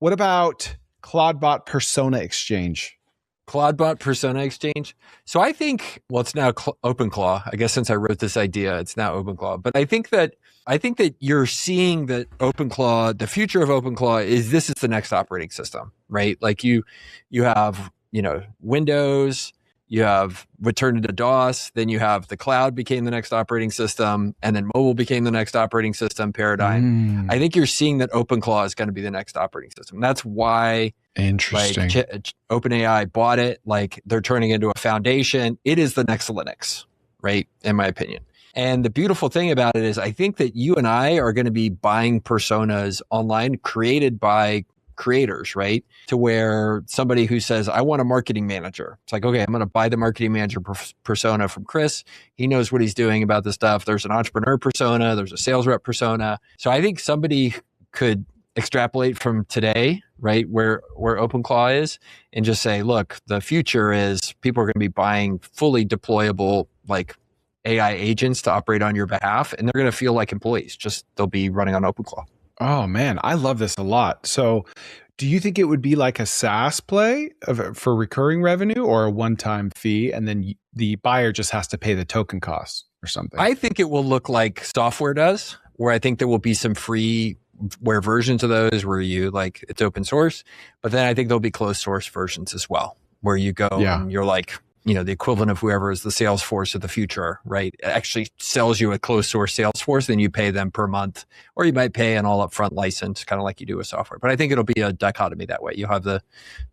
What about Claude Persona Exchange? Claude Persona Exchange. So I think, well, it's now OpenClaw. I guess since I wrote this idea, it's now OpenClaw. But I think that you're seeing that OpenClaw, the future of OpenClaw is this is the next operating system, right? Like you have, Windows, you have returned to DOS, then you have the cloud became the next operating system, and then mobile became the next operating system paradigm. I think you're seeing that OpenClaw is going to be the next operating system. That's why interesting. OpenAI bought it. Like they're turning into a foundation. It is the next Linux, right? In my opinion. And the beautiful thing about it is I think that you and I are going to be buying personas online created by creators, right? To where somebody who says, I want a marketing manager. It's like, okay, I'm going to buy the marketing manager persona from Chris. He knows what he's doing about this stuff. There's an entrepreneur persona. There's a sales rep persona. So I think somebody could extrapolate from today, right? Where OpenClaw is and just say, look, the future is people are going to be buying fully deployable, like AI agents to operate on your behalf. And they're going to feel like employees, just they'll be running on OpenClaw. Oh man, I love this a lot. So do you think it would be like a SaaS play for recurring revenue or a one-time fee and then the buyer just has to pay the token costs or something? I think it will look like software does, where I think there will be some freeware versions of those where it's open source, but then I think there'll be closed source versions as well, where you go and you're like, the equivalent of whoever is the Salesforce of the future, right? It actually sells you a closed source Salesforce, then you pay them per month, or you might pay an all upfront license, kind of like you do with software. But I think it'll be a dichotomy that way. You have the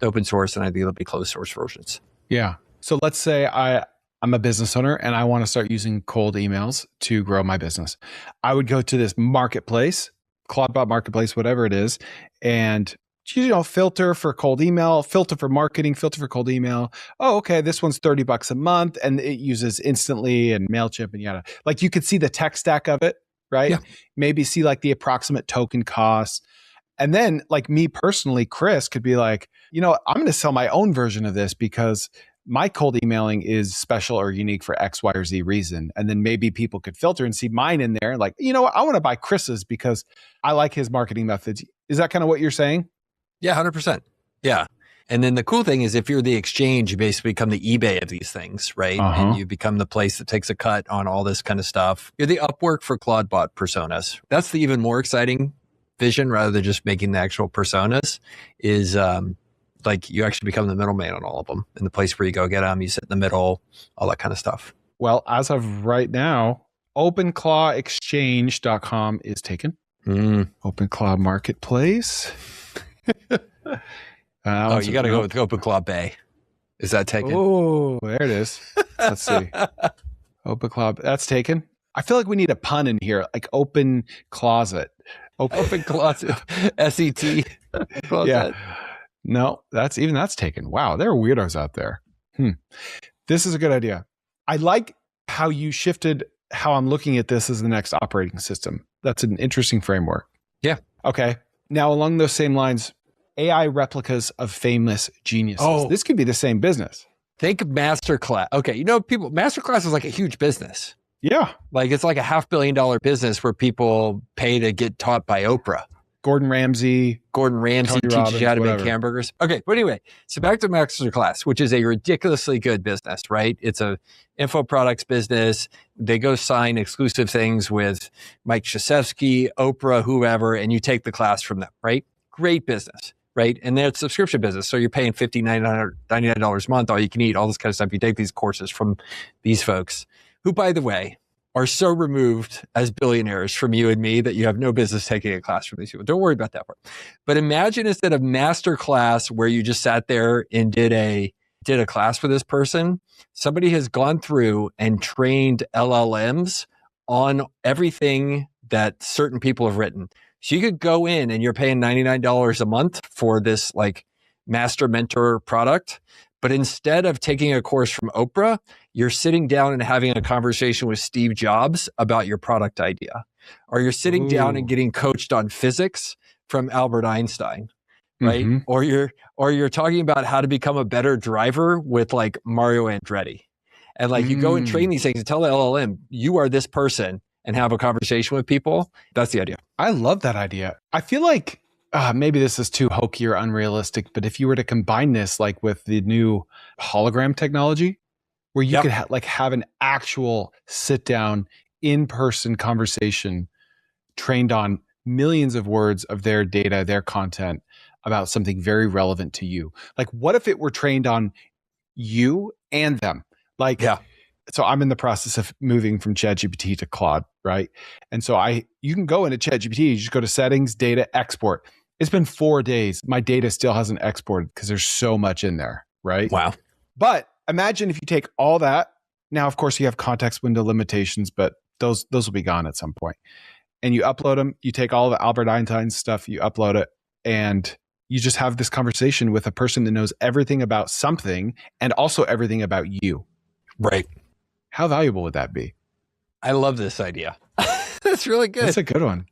open source, and I think there'll be closed source versions. Yeah. So let's say I'm a business owner and I want to start using cold emails to grow my business. I would go to this marketplace, Claudebot marketplace, whatever it is, and filter for cold email, filter for marketing, filter for cold email. Oh, okay, this one's $30 a month and it uses Instantly and MailChimp and yada. Like you could see the tech stack of it, right? Yeah. Maybe see like the approximate token costs. And then like me personally, Chris could be like, I'm going to sell my own version of this because my cold emailing is special or unique for X, Y, or Z reason. And then maybe people could filter and see mine in there. Like, what? I want to buy Chris's because I like his marketing methods. Is that kind of what you're saying? Yeah, 100%. Yeah. And then the cool thing is if you're the exchange, you basically become the eBay of these things, right? And you become the place that takes a cut on all this kind of stuff. You're the Upwork for Claudebot personas. That's the even more exciting vision rather than just making the actual personas is like you actually become the middleman on all of them. And the place where you go get them, you sit in the middle, all that kind of stuff. Well, as of right now, OpenClawExchange.com is taken. OpenClaw Marketplace. You got to go with OpenClaw Bay. Is that taken? Oh, there it is. Let's see. OpenClaw, that's taken. I feel like we need a pun in here, like open closet. Open closet. SET. Yeah. No, that's taken. Wow, there are weirdos out there. This is a good idea. I like how you shifted how I'm looking at this as the next operating system. That's an interesting framework. Yeah. Okay. Now, along those same lines, AI replicas of famous geniuses. Oh. This could be the same business. Think Masterclass. Okay, Masterclass is like a huge business. Yeah. Like it's like a $500 million business where people pay to get taught by Oprah. Gordon Ramsay teaches you how to make hamburgers. Okay, but anyway, so back to Masterclass, which is a ridiculously good business, right? It's a info products business. They go sign exclusive things with Mike Krzyzewski, Oprah, whoever, and you take the class from them, right? Great business, right? And they're a subscription business. So you're paying $50, $99 a month, all you can eat, all this kind of stuff. You take these courses from these folks who, by the way, are so removed as billionaires from you and me that you have no business taking a class from these people. Don't worry about that part. But imagine instead of Masterclass where you just sat there and did a class for this person, somebody has gone through and trained LLMs on everything that certain people have written. So you could go in and you're paying $99 a month for this like master mentor product. But instead of taking a course from Oprah, you're sitting down and having a conversation with Steve Jobs about your product idea. Or you're sitting down and getting coached on physics from Albert Einstein, right? Mm-hmm. Or you're talking about how to become a better driver with like Mario Andretti. And like you go and train these things and tell the LLM, you are this person, and have a conversation with people. That's the idea. I love that idea. I feel like maybe this is too hokey or unrealistic, but if you were to combine this like with the new hologram technology, where you could have an actual sit down in-person conversation trained on millions of words of their data, their content about something very relevant to you. Like, what if it were trained on you and them? Like, so I'm in the process of moving from ChatGPT to Claude, right? And so you can go into ChatGPT, you just go to settings, data, export. It's been 4 days. My data still hasn't exported because there's so much in there, right? Wow. But imagine if you take all that. Now, of course, you have context window limitations, but those will be gone at some point. And you upload them. You take all of Albert Einstein's stuff, you upload it, and you just have this conversation with a person that knows everything about something and also everything about you. Right. How valuable would that be? I love this idea. That's really good. That's a good one.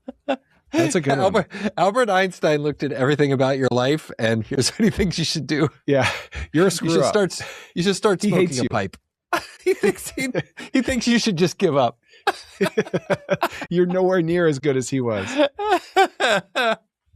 That's a good one. Albert Einstein looked at everything about your life, and here's what he thinks you should do. Yeah, you're a screw up. You should start smoking a pipe. he thinks you should just give up. You're nowhere near as good as he was.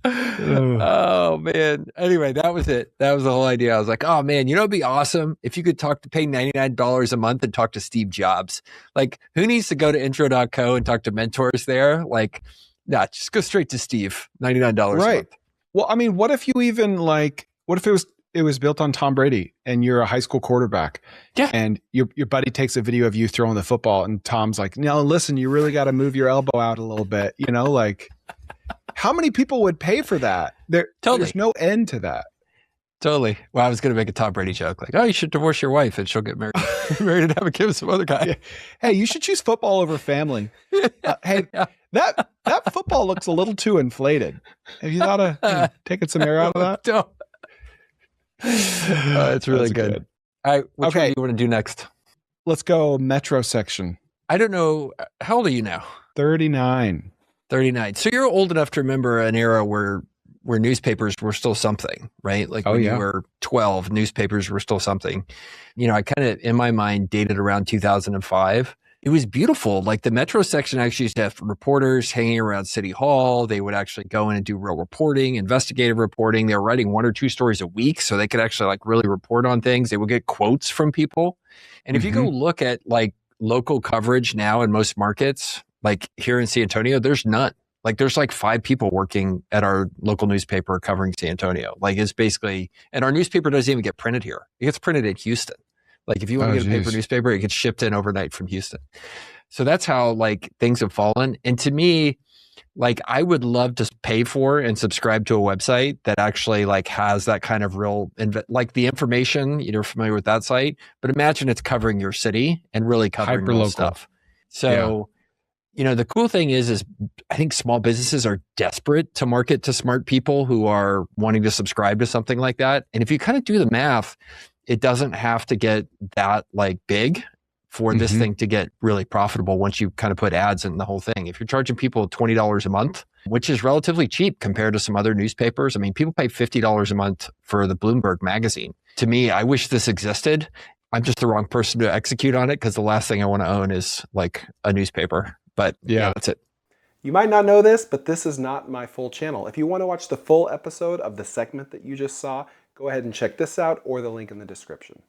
Oh man. Anyway, that was it. That was the whole idea. I was like, oh man, it'd be awesome if you could pay $99 a month and talk to Steve Jobs. Like, who needs to go to intro.co and talk to mentors there? Like, nah, just go straight to Steve. $99 a month. Well, I mean, what if you even what if it was built on Tom Brady and you're a high school quarterback? Yeah. And your buddy takes a video of you throwing the football and Tom's like, no, listen, you really got to move your elbow out a little bit. Like, how many people would pay for that? There's no end to that. Totally. Well, I was going to make a Tom Brady joke. Like, oh, you should divorce your wife and she'll get married and have a kid with some other guy. Yeah. Hey, you should choose football over family. That football looks a little too inflated. Have you thought of taking some air out of that? Don't. It's really good. All right. Which one do you want to do next? Let's go metro section. I don't know. How old are you now? 39. 39. So you're old enough to remember an era where newspapers were still something, right? Like when you were 12, newspapers were still something. I kind of, in my mind, dated around 2005. It was beautiful. Like the metro section actually used to have reporters hanging around City Hall. They would actually go in and do real reporting, investigative reporting. They were writing 1 or 2 stories a week, so they could actually really report on things. They would get quotes from people. And if you go look at local coverage now in most markets, like here in San Antonio, there's none. There's 5 people working at our local newspaper covering San Antonio. It's basically, and our newspaper doesn't even get printed here. It gets printed in Houston. If you want to get a paper newspaper, it gets shipped in overnight from Houston. So that's how things have fallen. And to me, I would love to pay for and subscribe to a website that actually has that kind of real, the information, you're familiar with that site, but imagine it's covering your city and really covering real stuff. So, the cool thing is I think small businesses are desperate to market to smart people who are wanting to subscribe to something like that. And if you kind of do the math, it doesn't have to get that big for this thing to get really profitable once you kind of put ads in the whole thing. If you're charging people $20 a month, which is relatively cheap compared to some other newspapers. I mean, people pay $50 a month for the Bloomberg magazine. To me, I wish this existed. I'm just the wrong person to execute on it because the last thing I want to own is a newspaper. But yeah, that's it. You might not know this, but this is not my full channel. If you want to watch the full episode of the segment that you just saw, go ahead and check this out or the link in the description.